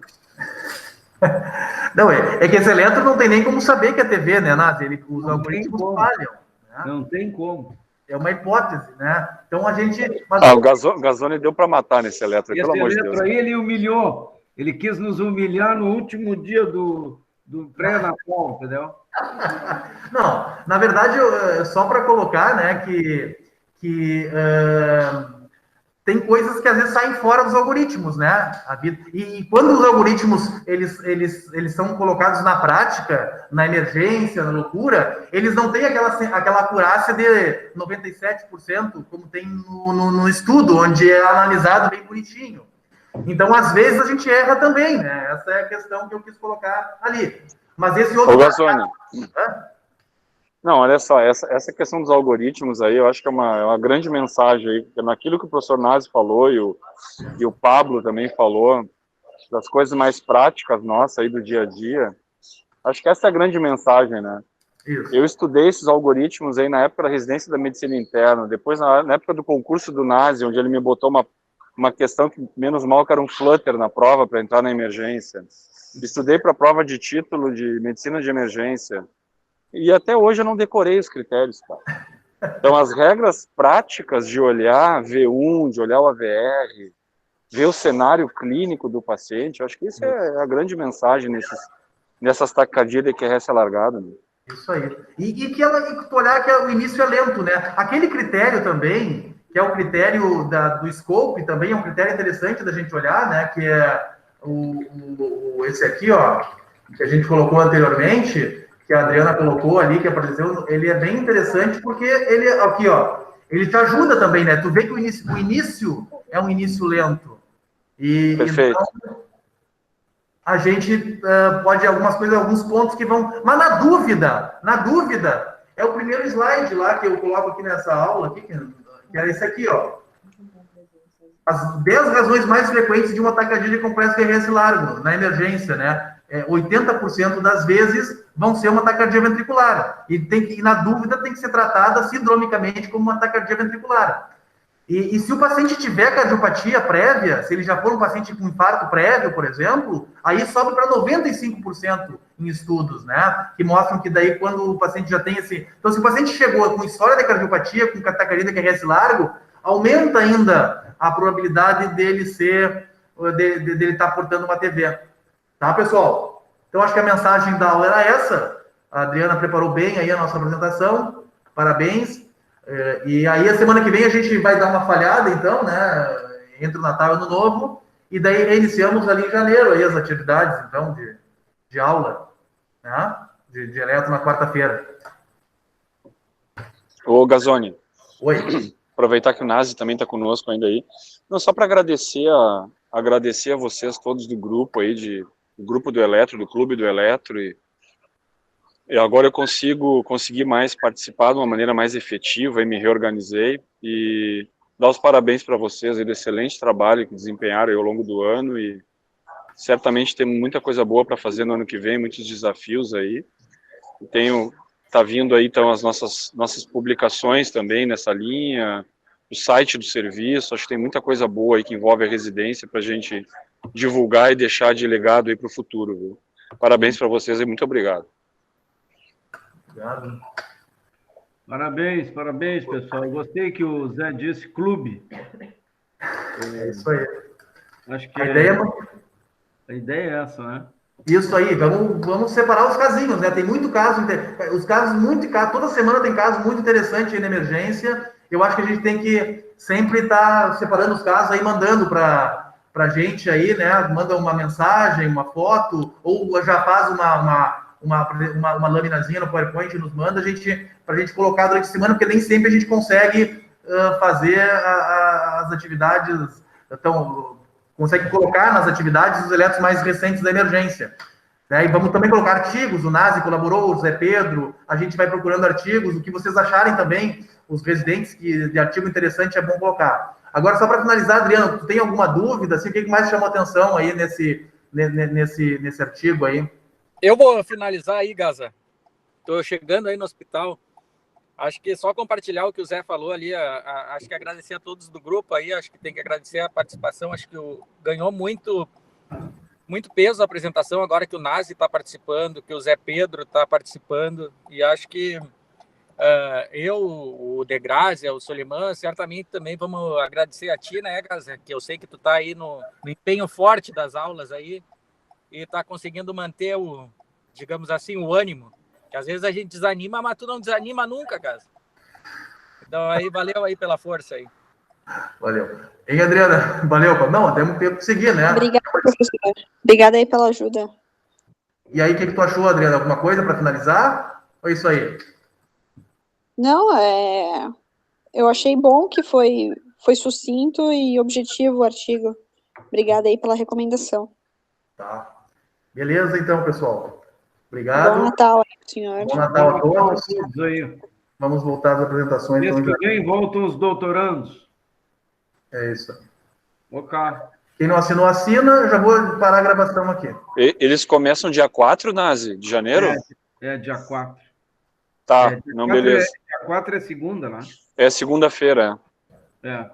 Não, é que esse eletro não tem nem como saber que é TV, né, Nath? Os algoritmos falham. Né? Não tem como. É uma hipótese, né? Então a gente... o Gazzoni deu para matar nesse eletro, pelo amor de Deus. Esse eletro aí, ele humilhou. Ele quis nos humilhar no último dia do pré-natal, entendeu? Não, na verdade, só para colocar, né, que tem coisas que às vezes saem fora dos algoritmos, né? E quando os algoritmos eles são colocados na prática, na emergência, na loucura, eles não têm aquela acurácia de 97%, como tem no estudo, onde é analisado bem bonitinho. Então, às vezes, a gente erra também, né? Essa é a questão que eu quis colocar ali. Mas esse outro... Ô, Gazzoni. Não, olha só, essa questão dos algoritmos aí, eu acho que é uma grande mensagem aí, porque naquilo que o professor Nazi falou e o Pablo também falou, das coisas mais práticas nossas aí do dia a dia, acho que essa é a grande mensagem, né? Isso. Eu estudei esses algoritmos aí na época da residência da medicina interna, depois na época do concurso do Nazi, onde ele me botou uma questão que, menos mal, que era um flutter na prova para entrar na emergência. Estudei para a prova de título de medicina de emergência. E até hoje eu não decorei os critérios, cara. Então, as regras práticas de olhar V1, de olhar o AVR, ver o cenário clínico do paciente, eu acho que isso é a grande mensagem nessas taquicardias de QRS alargado. Né? Isso aí. E tu olhar que o início é lento, né? Aquele critério também, que é o critério do scope, também é um critério interessante da gente olhar, né? Que é esse aqui, ó, que a gente colocou anteriormente, que a Adriana colocou ali, que apareceu, ele é bem interessante porque ele, aqui, ó, ele te ajuda também, né? Tu vê que o início é um início lento. Perfeito. Então, a gente pode algumas coisas, alguns pontos que vão... Mas na dúvida, é o primeiro slide lá que eu coloco aqui nessa aula, aqui, que é esse aqui, ó. As 10 razões mais frequentes de um ataque cardíaco complexo QRS largo, na emergência, né? 80% das vezes vão ser um ataque cardíaco ventricular. E na dúvida tem que ser tratada sindromicamente como um ataque cardíaco ventricular. E se o paciente tiver cardiopatia prévia, se ele já for um paciente com infarto prévio, por exemplo, aí sobe para 95% em estudos, né? Que mostram que daí quando o paciente já tem esse... Então, se o paciente chegou com história de cardiopatia, com ataque QRS largo, aumenta ainda a probabilidade dele estar portando uma TV. Tá, pessoal? Então, acho que a mensagem da aula era essa. A Adriana preparou bem aí a nossa apresentação. Parabéns. E aí, a semana que vem, a gente vai dar uma falhada, então, né? Entre o Natal e o Ano Novo. E daí, reiniciamos ali em janeiro aí as atividades, então, de aula, né? De eletro na quarta-feira. Ô, Gazzoni. Oi. Aproveitar que o Nazi também está conosco ainda aí. Não, só para agradecer a vocês todos do grupo aí, do grupo do Eletro, do Clube do Eletro, e agora eu consegui mais participar de uma maneira mais efetiva, e me reorganizei, e dar os parabéns para vocês aí do excelente trabalho que desempenharam aí ao longo do ano, e certamente temos muita coisa boa para fazer no ano que vem, muitos desafios aí. Tá vindo aí, então, as nossas publicações também nessa linha, o site do serviço, acho que tem muita coisa boa aí que envolve a residência para a gente divulgar e deixar de legado aí para o futuro, viu? Parabéns para vocês e muito obrigado. Obrigado. Parabéns, pessoal. Eu gostei que o Zé disse clube. É isso aí. Acho que a ideia é essa, né? Isso aí, vamos separar os casinhos, né? Tem muito caso, toda semana tem caso muito interessante aí na emergência. Eu acho que a gente tem que sempre estar separando os casos aí, mandando para a gente aí, né? Manda uma mensagem, uma foto, ou já faz uma laminazinha no PowerPoint e nos manda, para a gente colocar durante a semana, porque nem sempre a gente consegue fazer as atividades, então, consegue colocar nas atividades os eletros mais recentes da emergência. Né? E vamos também colocar artigos, o Nazi colaborou, o José Pedro, a gente vai procurando artigos, o que vocês acharem também, os residentes, que de artigo interessante é bom colocar. Agora, só para finalizar, Adriano, tu tem alguma dúvida? Assim, o que mais chamou atenção aí nesse artigo aí? Eu vou finalizar aí, Gaza. Estou chegando aí no hospital. Acho que só compartilhar o que o Zé falou ali, acho que agradecer a todos do grupo aí, acho que tem que agradecer a participação, acho que ganhou muito peso a apresentação agora que o Nazi está participando, que o Zé Pedro está participando, e acho que o De Grazia, o Soliman, certamente também vamos agradecer a ti, né, Gaza, que eu sei que tu está aí no empenho forte das aulas aí, e está conseguindo manter digamos assim, o ânimo. Que às vezes a gente desanima, mas tu não desanima nunca, cara. Então aí, valeu aí pela força aí. Valeu. Hein, Adriana? Valeu. Não, temos que seguir, né? Obrigada, professor. Obrigada aí pela ajuda. E aí, o que tu achou, Adriana? Alguma coisa para finalizar? Ou é isso aí? Não, eu achei bom que foi sucinto e objetivo o artigo. Obrigada aí pela recomendação. Tá. Beleza, então, pessoal. Obrigado. Bom Natal, senhor. Bom Natal a todos. Aí. Vamos voltar às apresentações. Mês que vem voltam os doutorandos. É isso. Ok. Quem não assinou, assina. Eu já vou parar a gravação aqui. Eles começam dia 4, Nazi, de janeiro? Dia 4. Tá, não, beleza. Dia 4 é segunda, né? É segunda-feira. É.